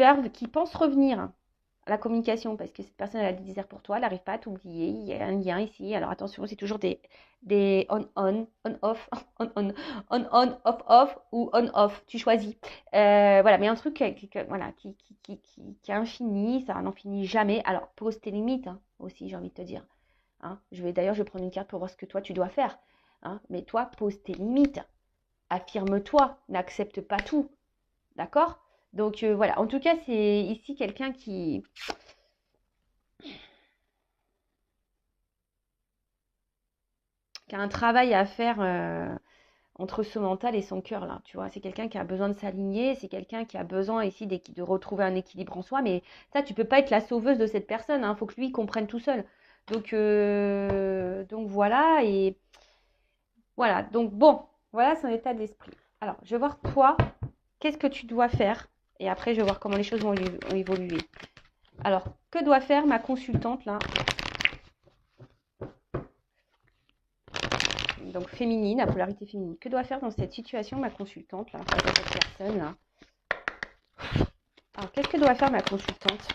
pense revenir à la communication parce que cette personne elle a des désirs pour toi, elle n'arrive pas à t'oublier, il y a un lien ici. Alors attention, c'est toujours des on-off, on-on, off-off ou on-off, tu choisis. Voilà, mais un truc voilà, qui est infini, ça n'en finit jamais. Alors pose tes limites, hein, aussi, j'ai envie de te dire. Hein. D'ailleurs, je vais prendre une carte pour voir ce que toi tu dois faire. Hein. Mais toi, pose tes limites. Affirme-toi, n'accepte pas tout. D'accord? Donc voilà, en tout cas, c'est ici quelqu'un qui a un travail à faire entre son mental et son cœur, là, tu vois. C'est quelqu'un qui a besoin de s'aligner, c'est quelqu'un qui a besoin ici de retrouver un équilibre en soi, mais ça, tu peux pas être la sauveuse de cette personne, hein. Faut que lui, il comprenne tout seul. Donc voilà, et voilà. Donc bon, voilà son état d'esprit. Alors, je vais voir toi, qu'est-ce que tu dois faire? Et après, je vais voir comment les choses vont évoluer. Alors, que doit faire ma consultante là? Donc féminine, la polarité féminine. Que doit faire dans cette situation ma consultante là, face à cette personne là? Ah qu'est-ce que doit faire ma consultante?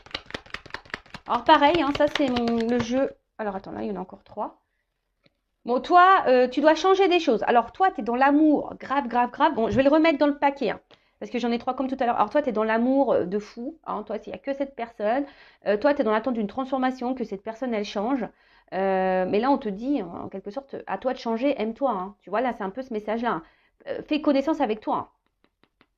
Alors pareil, hein, ça c'est le jeu. Alors attends, là il y en a encore 3. Bon, toi, tu dois changer des choses. Alors toi, tu es dans l'amour, grave, grave, grave. Bon, je vais le remettre dans le paquet, hein, parce que j'en ai 3 comme tout à l'heure. Alors toi, tu es dans l'amour de fou. Hein, toi, il n'y a que cette personne. Toi, tu es dans l'attente d'une transformation, que cette personne, elle change. Mais là, on te dit, en quelque sorte, à toi de changer, aime-toi. Hein. Tu vois, là, c'est un peu ce message-là. Hein. Fais connaissance avec toi. Hein.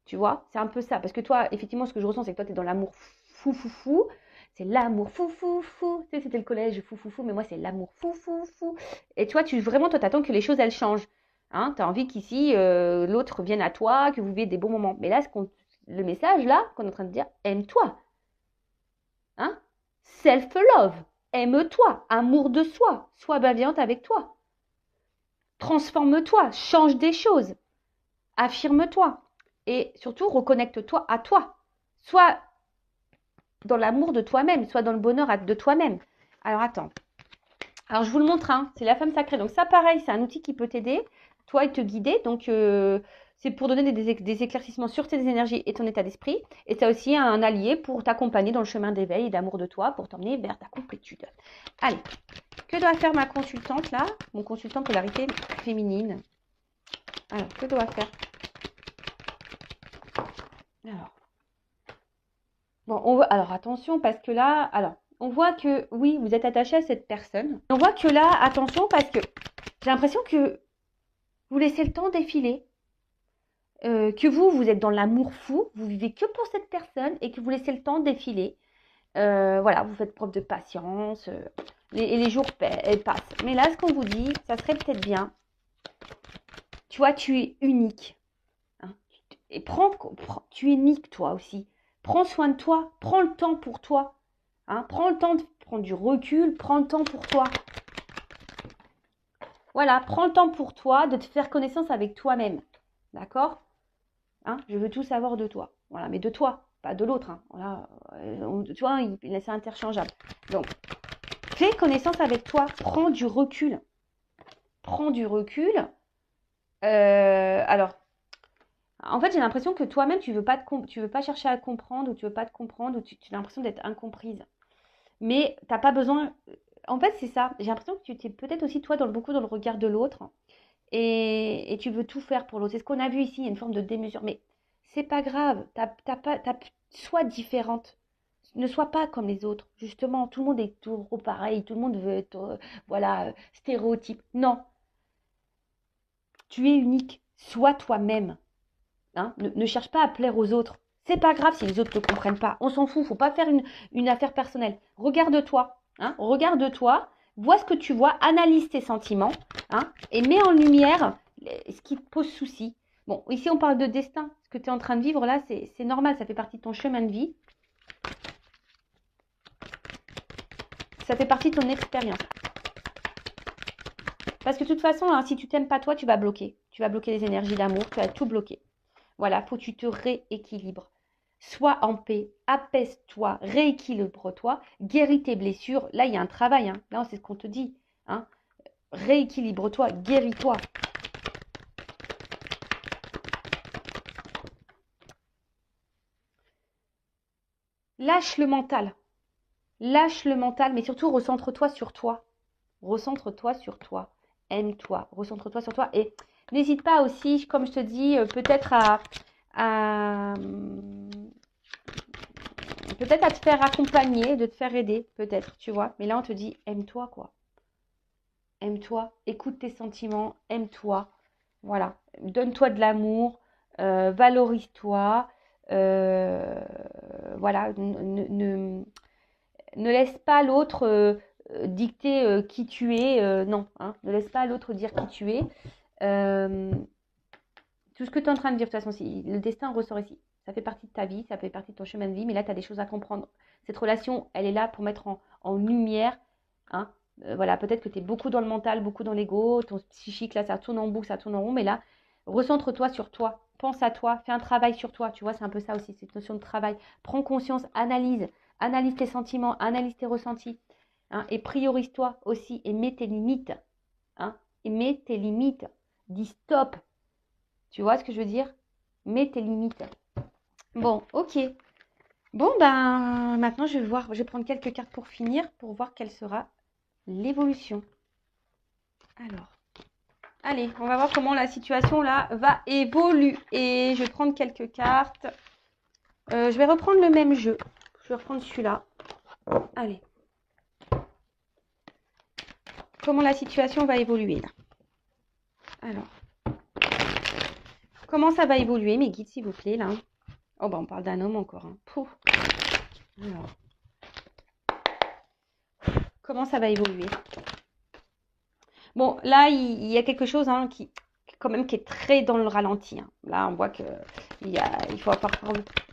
Tu vois, c'est un peu ça. Parce que toi, effectivement, ce que je ressens, c'est que toi, tu es dans l'amour fou, fou, fou. C'est l'amour fou, fou, fou. Tu sais, c'était le collège fou, fou, fou. Mais moi, c'est l'amour fou, fou, fou. Et toi, vraiment, toi, t'attends que les choses, elles changent. Hein, tu as envie qu'ici, l'autre vienne à toi, que vous viviez des bons moments. Mais là, le message, là, qu'on est en train de dire, aime-toi. Hein? Self-love. Aime-toi. Amour de soi. Sois bienveillante avec toi. Transforme-toi. Change des choses. Affirme-toi. Et surtout, reconnecte-toi à toi. Sois dans l'amour de toi-même, sois dans le bonheur de toi-même. Alors, attends. Alors, je vous le montre, hein, c'est la femme sacrée. Donc, ça, pareil, c'est un outil qui peut t'aider, toi, et te guider. Donc, c'est pour donner des éclaircissements sur tes énergies et ton état d'esprit. Et c'est aussi un allié pour t'accompagner dans le chemin d'éveil et d'amour de toi, pour t'emmener vers ta complétude. Allez, que doit faire ma consultante, là? Mon consultant polarité féminine. Alors, que doit faire? Alors. Bon, alors attention, parce que là, alors, on voit que, oui, vous êtes attaché à cette personne. On voit que là, attention, parce que j'ai l'impression que vous laissez le temps défiler, que vous êtes dans l'amour fou, vous vivez que pour cette personne et que vous laissez le temps défiler. Voilà, vous faites preuve de patience, et les jours passent. Mais là, ce qu'on vous dit, ça serait peut-être bien. Tu vois, tu es unique. Hein, et tu es unique, toi aussi. Prends soin de toi, prends le temps pour toi. Hein, prends le temps de prendre du recul, prends le temps pour toi. Voilà, prends le temps pour toi de te faire connaissance avec toi-même. D'accord? Hein, je veux tout savoir de toi. Voilà, mais de toi, pas de l'autre. Hein. Voilà, tu vois, c'est interchangeable. Donc, fais connaissance avec toi, prends du recul. Prends du recul. Alors, en fait, j'ai l'impression que toi-même, tu veux pas chercher à comprendre, ou tu veux pas te comprendre, ou tu as l'impression d'être incomprise. Mais t'as pas besoin. En fait, c'est ça. J'ai l'impression que tu t'es peut-être aussi, toi, beaucoup dans le regard de l'autre. Et tu veux tout faire pour l'autre. C'est ce qu'on a vu ici, il y a une forme de démesure. Mais c'est pas grave. Sois différente. Ne sois pas comme les autres. Justement, tout le monde est toujours pareil. Tout le monde veut être, voilà, stéréotype. Non. Tu es unique. Sois toi-même. Hein, ne cherche pas à plaire aux autres. C'est pas grave si les autres ne te comprennent pas. On s'en fout. Faut pas faire une affaire personnelle. Regarde-toi. Hein, regarde-toi. Vois ce que tu vois. Analyse tes sentiments. Hein, et mets en lumière ce qui te pose souci. Bon, ici, on parle de destin. Ce que tu es en train de vivre là, c'est normal. Ça fait partie de ton chemin de vie. Ça fait partie de ton expérience. Parce que de toute façon, hein, si tu t'aimes pas toi, tu vas bloquer. Tu vas bloquer les énergies d'amour. Tu vas tout bloquer. Voilà, faut que tu te rééquilibres. Sois en paix, apaise-toi, rééquilibre-toi, guéris tes blessures. Là, il y a un travail. Hein. Là, c'est ce qu'on te dit. Hein. Rééquilibre-toi, guéris-toi. Lâche le mental. Lâche le mental, mais surtout recentre-toi sur toi. Recentre-toi sur toi. Aime-toi. Recentre-toi sur toi. Et n'hésite pas aussi, comme je te dis, peut-être peut-être à te faire accompagner, de te faire aider, peut-être, tu vois. Mais là, on te dit, aime-toi, quoi. Aime-toi, écoute tes sentiments, aime-toi. Voilà, donne-toi de l'amour, valorise-toi. Voilà, ne laisse pas l'autre dicter qui tu es. Non, hein, ne laisse pas l'autre dire qui tu es. Tout ce que tu es en train de dire, de toute façon, le destin ressort ici. Ça fait partie de ta vie, ça fait partie de ton chemin de vie, mais là, tu as des choses à comprendre. Cette relation, elle est là pour mettre en lumière. Hein, voilà, peut-être que tu es beaucoup dans le mental, beaucoup dans l'ego, ton psychique, là, ça tourne en boucle, ça tourne en rond, mais là, recentre-toi sur toi, pense à toi, fais un travail sur toi, tu vois, c'est un peu ça aussi, cette notion de travail. Prends conscience, analyse tes sentiments, analyse tes ressentis, hein, et priorise-toi aussi, et mets tes limites, hein, et mets tes limites, dis stop, tu vois ce que je veux dire? Mets tes limites. Bon, ok. Bon, ben, maintenant, je vais voir, je vais prendre quelques cartes pour finir, pour voir quelle sera l'évolution. Alors, allez, on va voir comment la situation là va évoluer. Et je vais prendre quelques cartes. Je vais reprendre le même jeu. Je vais reprendre celui-là. Allez. Comment la situation va évoluer là? Alors, comment ça va évoluer, mes guides, s'il vous plaît, là? Oh, ben, on parle d'un homme encore. Hein. Pouf. Alors, comment ça va évoluer? Bon, là, il y a quelque chose hein, qui, quand même, qui est très dans le ralenti. Hein. Là, on voit que il faut avoir...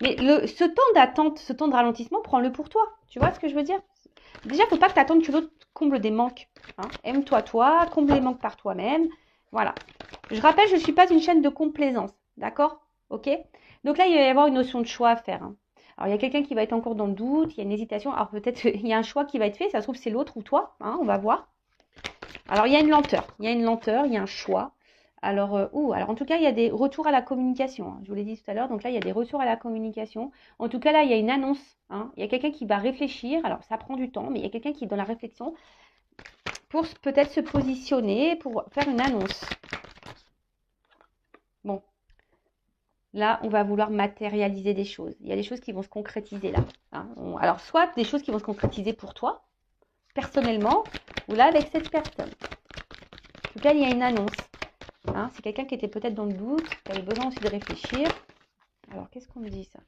Mais ce temps d'attente, ce temps de ralentissement, prends-le pour toi. Tu vois ce que je veux dire? Déjà, il ne faut pas que tu attendes que l'autre comble des manques. Hein. Aime-toi, toi, comble les manques par toi-même. Voilà. Je rappelle, je ne suis pas une chaîne de complaisance. D'accord? Ok? Donc là, il va y avoir une notion de choix à faire. Hein. Alors, il y a quelqu'un qui va être encore dans le doute, il y a une hésitation. Alors, peut-être il y a un choix qui va être fait. Ça se trouve, c'est l'autre ou toi. Hein, on va voir. Alors, il y a une lenteur. Il y a une lenteur, il y a un choix. Alors, alors, en tout cas, il y a des retours à la communication. Hein. Je vous l'ai dit tout à l'heure. Donc là, il y a des retours à la communication. En tout cas, là, il y a une annonce. Hein. Il y a quelqu'un qui va réfléchir. Alors, ça prend du temps, mais il y a quelqu'un qui est dans la réflexion pour peut-être se positionner, pour faire une annonce. Bon. Là, on va vouloir matérialiser des choses. Il y a des choses qui vont se concrétiser là. Hein. Alors, soit des choses qui vont se concrétiser pour toi, personnellement, ou là, avec cette personne. En tout cas, il y a une annonce. Hein. C'est quelqu'un qui était peut-être dans le doute, qui avait besoin aussi de réfléchir. Alors, qu'est-ce qu'on me dit ça?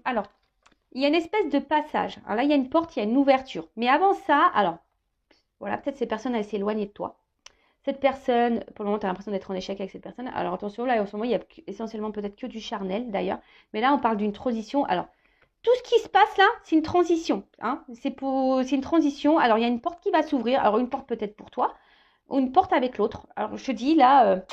Alors, il y a une espèce de passage. Alors là, il y a une porte, il y a une ouverture. Mais avant ça, alors, voilà, peut-être ces personnes, elles s'éloignent de toi. Cette personne, pour le moment, tu as l'impression d'être en échec avec cette personne. Alors attention, là, en ce moment, il y a essentiellement peut-être que du charnel, d'ailleurs. Mais là, on parle d'une transition. Alors, tout ce qui se passe là, c'est une transition. Hein. C'est une transition. Alors, il y a une porte qui va s'ouvrir. Alors, une porte peut-être pour toi, ou une porte avec l'autre. Alors, je te dis, là,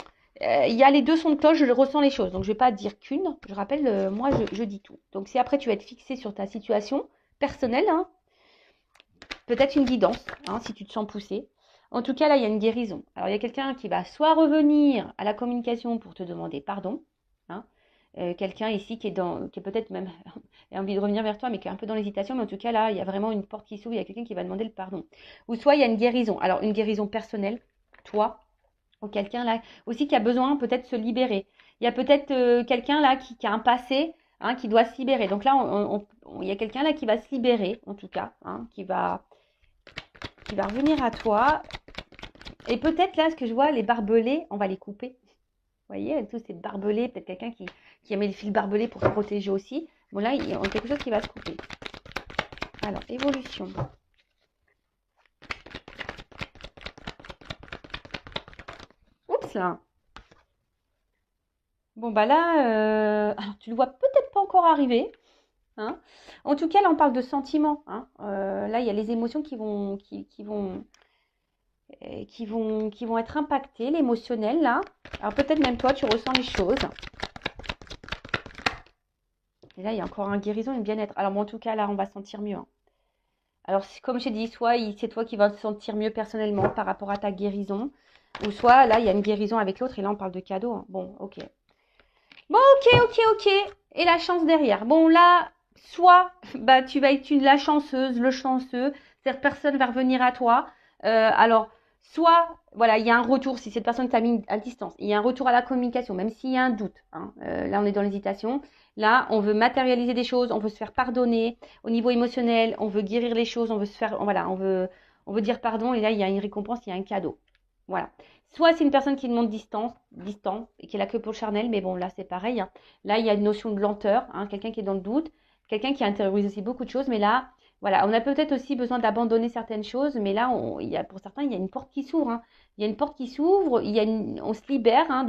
il y a les deux sons de cloche, je ressens les choses. Donc, je ne vais pas dire qu'une. Je rappelle, moi, je dis tout. Donc, si après, tu vas être fixé sur ta situation personnelle, hein, peut-être une guidance, hein, si tu te sens poussé. En tout cas, là, il y a une guérison. Alors, il y a quelqu'un qui va soit revenir à la communication pour te demander pardon. Hein, quelqu'un ici qui est peut-être même a envie de revenir vers toi, mais qui est un peu dans l'hésitation. Mais en tout cas, là, il y a vraiment une porte qui s'ouvre. Il y a quelqu'un qui va demander le pardon. Ou soit il y a une guérison. Alors, une guérison personnelle, toi, ou quelqu'un là aussi qui a besoin peut-être de se libérer. Il y a peut-être quelqu'un là qui a un passé, hein, qui doit se libérer. Donc là, il y a quelqu'un là qui va se libérer, en tout cas, hein, qui va revenir à toi. Et peut-être là, ce que je vois, les barbelés, on va les couper. Vous voyez, avec tous ces barbelés, peut-être quelqu'un qui a mis le fil barbelé pour se protéger aussi. Bon, là, il y a quelque chose qui va se couper. Alors, évolution. Oups là. Bon, bah là, alors, tu le vois peut-être pas encore arriver. Hein. En tout cas, là, on parle de sentiments. Hein. Là, il y a les émotions qui vont être impactées, l'émotionnel, là. Alors, peut-être même toi, tu ressens les choses. Et là, il y a encore un guérison et un bien-être. Alors, bon, en tout cas, là, on va se sentir mieux. Hein. Alors, comme j'ai dit, soit c'est toi qui vas te sentir mieux personnellement par rapport à ta guérison, ou soit, là, il y a une guérison avec l'autre, et là, on parle de cadeau. Hein. Bon, ok. Bon, ok. Et la chance derrière. Bon, là, soit bah, tu vas être la chanceuse, le chanceux, cette personne va revenir à toi. Alors, soit, voilà, il y a un retour, si cette personne t'a mis à distance, il y a un retour à la communication, même s'il y a un doute. Hein. Là, on est dans l'hésitation. Là, on veut matérialiser des choses, on veut se faire pardonner. Au niveau émotionnel, on veut guérir les choses, on veut se faire, voilà, on veut dire pardon, et là, il y a une récompense, il y a un cadeau. Voilà. Soit c'est une personne qui demande distant, et qui est là que pour le charnel, mais bon, là, c'est pareil. Hein. Là, il y a une notion de lenteur, hein, quelqu'un qui est dans le doute, quelqu'un qui intériorise aussi beaucoup de choses, mais là, voilà, on a peut-être aussi besoin d'abandonner certaines choses, mais là, pour certains, il y a une porte qui s'ouvre. Hein. Il y a une porte qui s'ouvre, on se libère hein,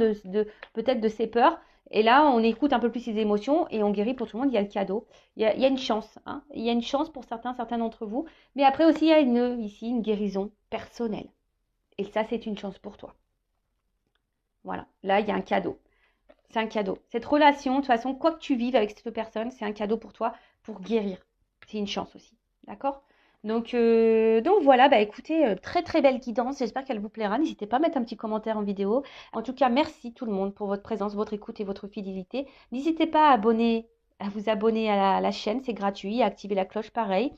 peut-être de ses peurs, et là, on écoute un peu plus ses émotions, et on guérit pour tout le monde, il y a le cadeau. Il y a une chance, hein. Il y a une chance pour certains d'entre vous, mais après aussi, il y a ici une guérison personnelle. Et ça, c'est une chance pour toi. Voilà, là, il y a un cadeau. C'est un cadeau. Cette relation, de toute façon, quoi que tu vives avec cette personne, c'est un cadeau pour toi pour guérir. C'est une chance aussi. D'accord? Donc voilà, bah écoutez, très très belle guidance, j'espère qu'elle vous plaira. N'hésitez pas à mettre un petit commentaire en vidéo. En tout cas, merci tout le monde pour votre présence, votre écoute et votre fidélité. N'hésitez pas à vous abonner à la chaîne, c'est gratuit, à activer la cloche pareil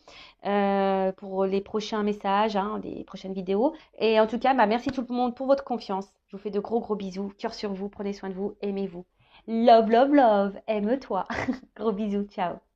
pour les prochains messages, hein, les prochaines vidéos. Et en tout cas, bah, merci tout le monde pour votre confiance. Je vous fais de gros gros bisous, cœur sur vous, prenez soin de vous, aimez-vous. Love, love, love, aime-toi. Gros bisous, ciao.